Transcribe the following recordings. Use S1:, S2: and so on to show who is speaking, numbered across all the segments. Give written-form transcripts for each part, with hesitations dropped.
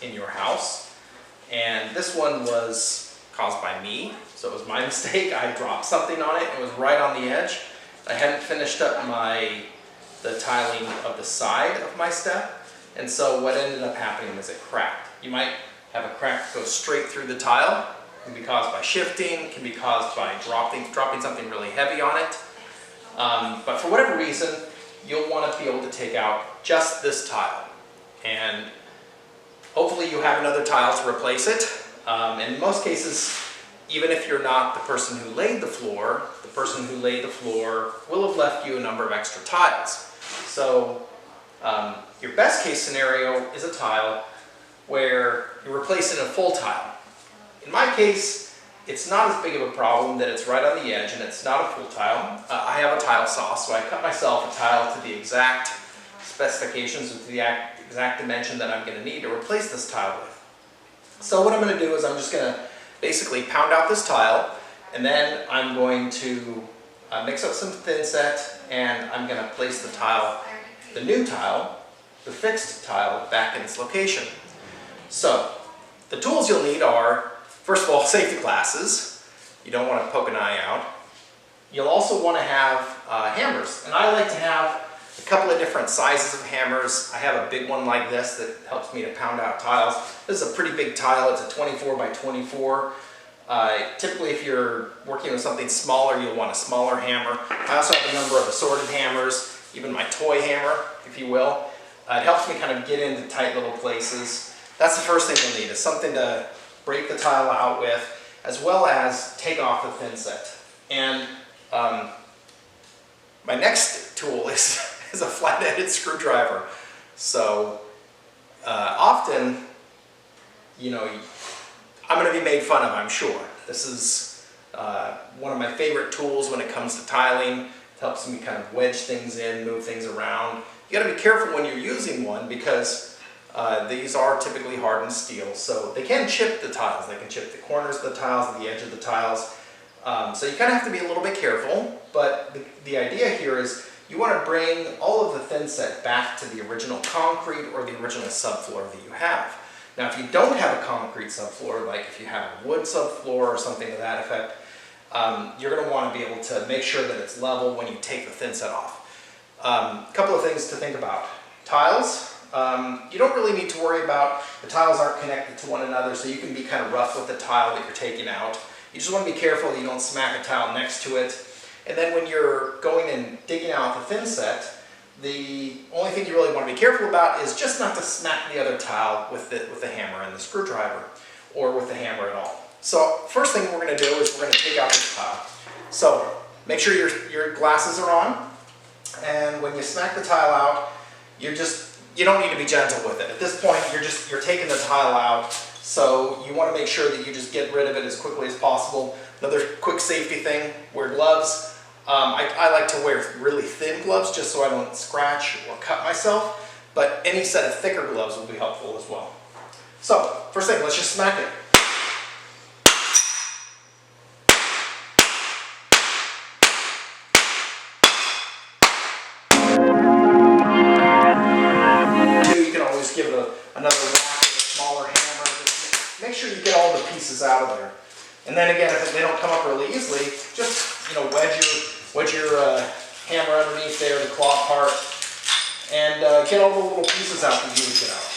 S1: in your house. And this one was caused by me, so it was my mistake. I dropped something on it. It was right on the edge. I hadn't finished up the tiling of the side of my step, and so what ended up happening is it cracked. You might have a crack that goes straight through the tile. It can be caused by shifting, can be caused by dropping something really heavy on it. But for whatever reason, you'll want to be able to take out just this tile. And hopefully you have another tile to replace it. In most cases, even if you're not the person who laid the floor will have left you a number of extra tiles. So your best case scenario is a tile where you're replacing a full tile. In my case, it's not as big of a problem that it's right on the edge and it's not a full tile. I have a tile saw, so I cut myself a tile to the exact specifications, with the exact dimension that I'm going to need to replace this tile with. So what I'm going to do is I'm just going to basically pound out this tile, and then I'm going to mix up some thin set, and I'm going to place the new tile, the fixed tile, back in its location. So the tools you'll need are, first of all, safety glasses. You don't want to poke an eye out. You'll also want to have hammers, and I like to have a couple of different sizes of hammers. I have a big one like this that helps me to pound out tiles. This is a pretty big tile. It's a 24 by 24. Typically, if you're working with something smaller, you'll want a smaller hammer. I also have a number of assorted hammers, even my toy hammer, if you will. It helps me kind of get into tight little places. That's the first thing you'll need, is something to break the tile out with, as well as take off the thin set. And my next tool is a flat-headed screwdriver. So often, you know, I'm going to be made fun of, I'm sure. This is one of my favorite tools when it comes to tiling. It helps me kind of wedge things in, move things around. You got to be careful when you're using one, because these are typically hardened steel, so they can chip the tiles. They can chip the corners of the tiles, the edge of the tiles. So you kind of have to be a little bit careful, but the idea here is you want to bring all of the thin set back to the original concrete or the original subfloor that you have. Now, if you don't have a concrete subfloor, like if you have a wood subfloor or something to that effect, you're going to want to be able to make sure that it's level when you take the thin set off. A couple of things to think about. Tiles, you don't really need to worry about, the tiles aren't connected to one another, so you can be kind of rough with the tile that you're taking out. You just want to be careful that you don't smack a tile next to it. And then when you're going and digging out the thin set, the only thing you really want to be careful about is just not to smack the other tile with the hammer and the screwdriver, or with the hammer at all. So first thing we're going to do is we're going to take out this tile. So make sure your glasses are on, and when you smack the tile out, you don't need to be gentle with it. At this point, you're taking the tile out, so you want to make sure that you just get rid of it as quickly as possible. Another quick safety thing, wear gloves. I like to wear really thin gloves just so I don't scratch or cut myself, but any set of thicker gloves will be helpful as well. So, first thing, let's just smack it. You can always give it another whack with a smaller hammer. Just make sure you get all the pieces out of there. And then again, if they don't come up really easily, just wedge your hammer underneath there, the claw part, and get all the little pieces out that you would get out.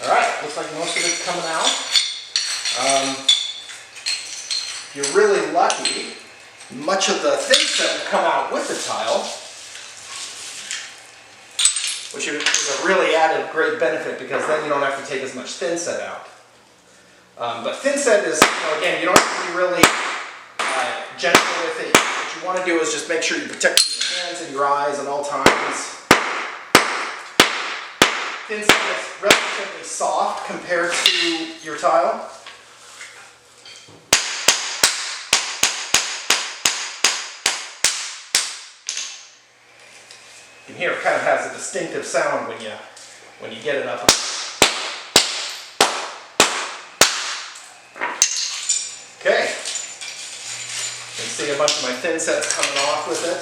S1: All right, looks like most of it's coming out. If you're really lucky, much of the thin set will come out with the tile, which is a really added great benefit, because then you don't have to take as much thin set out. But thin set is, again, you don't have to be really gentle with it. What you want to do is just make sure you protect your hands and your eyes at all times. Thin set is relatively soft compared to your tile. You can hear it kind of has a distinctive sound when you get it up. Okay. see a bunch of my thin sets coming off with it.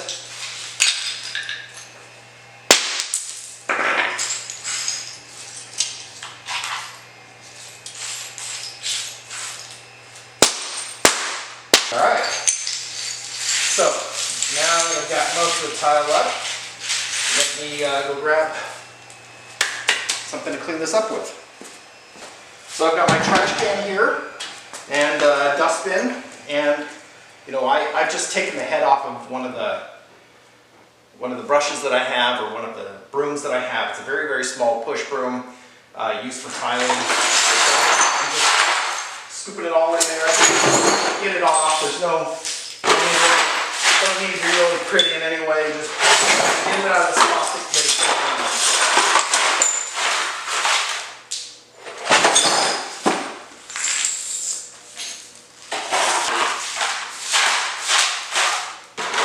S1: Alright, so now that I've got most of the tile up, let me go grab something to clean this up with. So I've got my trash can here and a dustbin, and you know, I've just taken the head off of one of the brushes that I have, or one of the brooms that I have. It's a very, very small push broom used for tiling. I'm just scooping it all in there, get it off. There's don't need to be really pretty in any way. Just get it out of this plastic base.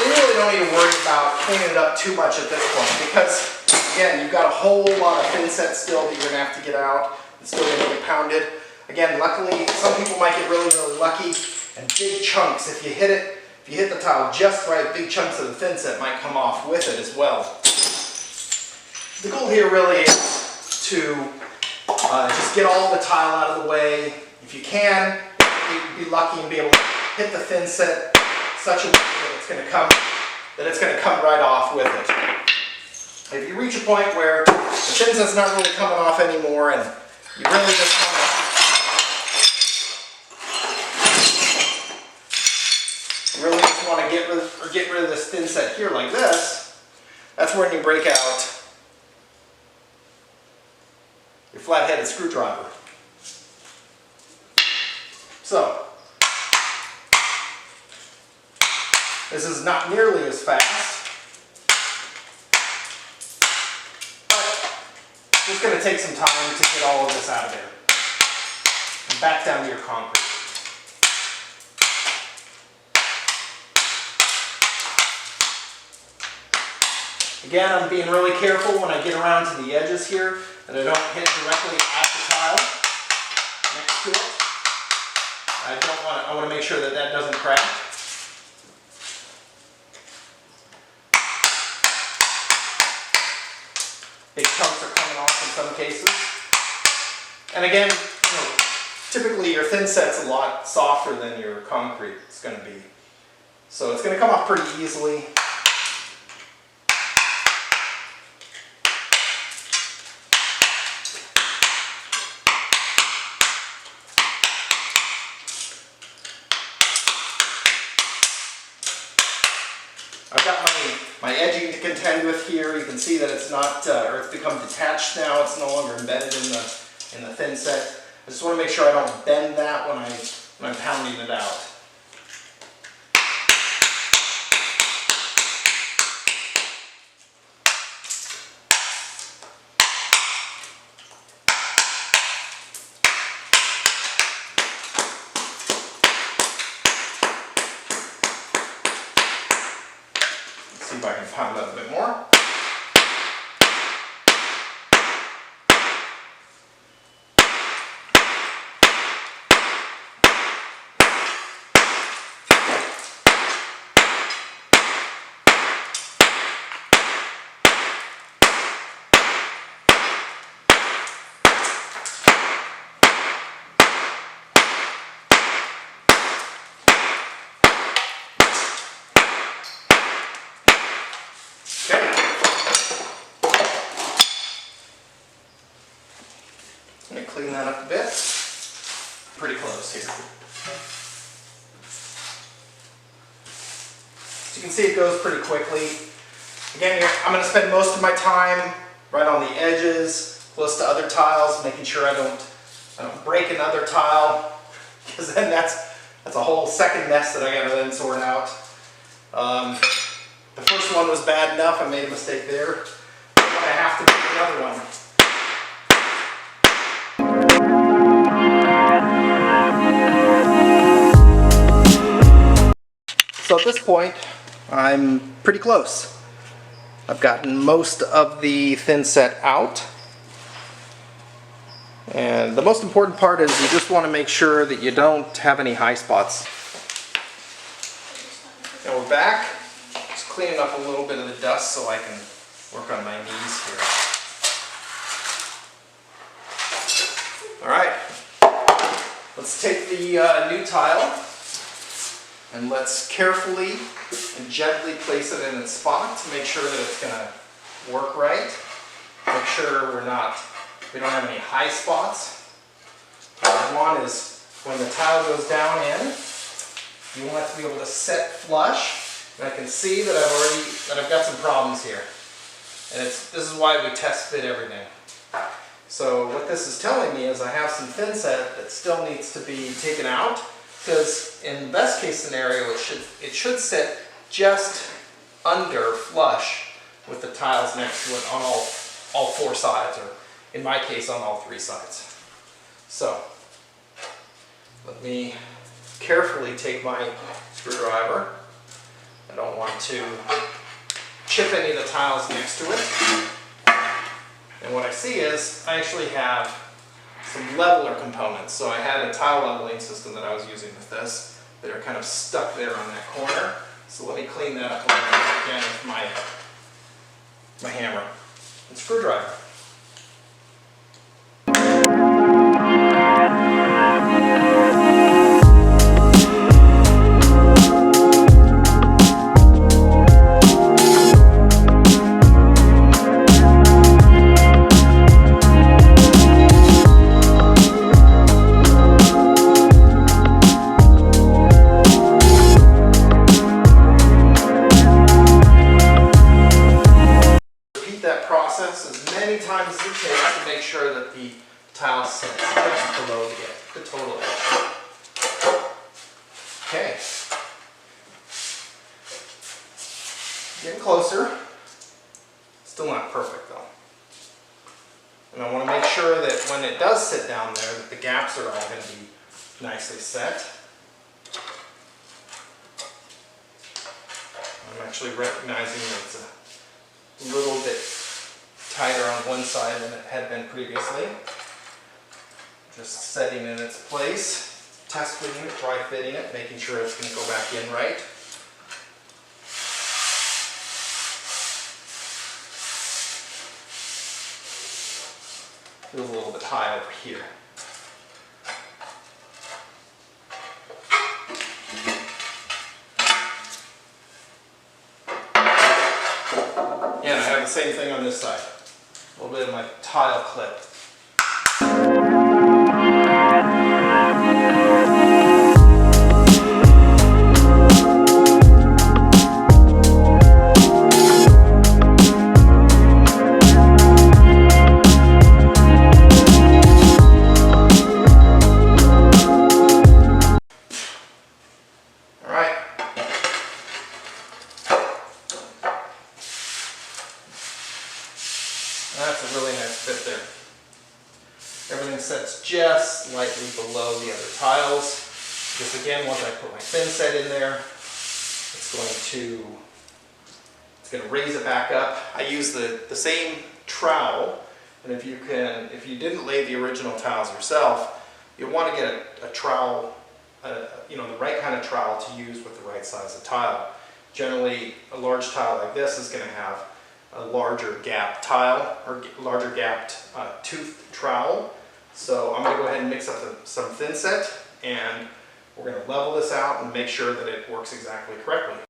S1: You really don't need to worry about cleaning it up too much at this point, because again, you've got a whole lot of thin set still that you're going to have to get out. It's still going to get pounded. Again, luckily, some people might get really, really lucky, and big chunks, if you hit the tile just right, big chunks of the thin set might come off with it as well. The goal here really is to just get all the tile out of the way. If you can, you'd be lucky and be able to hit the thin set such a way that it's going to come right off with it. If you reach a point where the thin set's not really coming off anymore, and you really just want to get rid of this thin set here like this, that's when you break out your flat-headed screwdriver. So, this is not nearly as fast, but it's just going to take some time to get all of this out of there and back down to your concrete. Again, I'm being really careful when I get around to the edges here that I don't hit directly at the tile next to it. I want to make sure that that doesn't crack. Big chunks are coming off in some cases. And again, you know, typically your thin set's a lot softer than your concrete is going to be. So it's going to come off pretty easily. I've got my edging to contend with here. You can see that it's not, or it's become detached now. It's no longer embedded in the thin set. I just want to make sure I don't bend that when I'm pounding it out. See if I can pound that a bit more. Let me clean that up a bit. Pretty close here. So you can see it goes pretty quickly. Again, I'm going to spend most of my time right on the edges, close to other tiles, making sure I don't break another tile, because then that's a whole second mess that I got to then sort out. The first one was bad enough. I made a mistake there. I'm going to have to do another one. So at this point, I'm pretty close. I've gotten most of the thin set out. And the most important part is you just want to make sure that you don't have any high spots. Now we're back. Just cleaning up a little bit of the dust so I can work on my knees here. Alright, let's take the new tile and let's carefully and gently place it in its spot to make sure that it's going to work right. Make sure we don't have any high spots. What we want is when the tile goes down in, you want it to be able to set flush. And I can see that I've got some problems here. And this is why we test fit everything. So what this is telling me is I have some thin set that still needs to be taken out, because in the best case scenario it should sit just under flush with the tiles next to it on all four sides, or in my case on all three sides. So let me carefully take my screwdriver. I don't want to chip any of the tiles next to it. And what I see is I actually have some leveler components. So I had a tile leveling system that I was using with this that are kind of stuck there on that corner. So let me clean that up a little bit again with my hammer and screwdriver. As many times as it takes to make sure that the tile sits just below the total edge. Okay. Getting closer. Still not perfect though. And I want to make sure that when it does sit down there that the gaps are all going to be nicely set. I'm actually recognizing that it's a little bit tighter on one side than it had been previously. Just setting in its place, test fitting it, dry fitting it, making sure it's going to go back in right. Feels a little bit high over here. And I have the same thing on this side. A little bit of my tile clip. That's a really nice fit there. Everything sets just slightly below the other tiles. Just again, once I put my thin set in there, it's going to raise it back up. I use the same trowel, and if you didn't lay the original tiles yourself, you'll want to get a trowel, the right kind of trowel to use with the right size of tile. Generally, a large tile like this is going to have a larger gap tile or larger gapped tooth trowel. So I'm going to go ahead and mix up some thin set, and we're going to level this out and make sure that it works exactly correctly.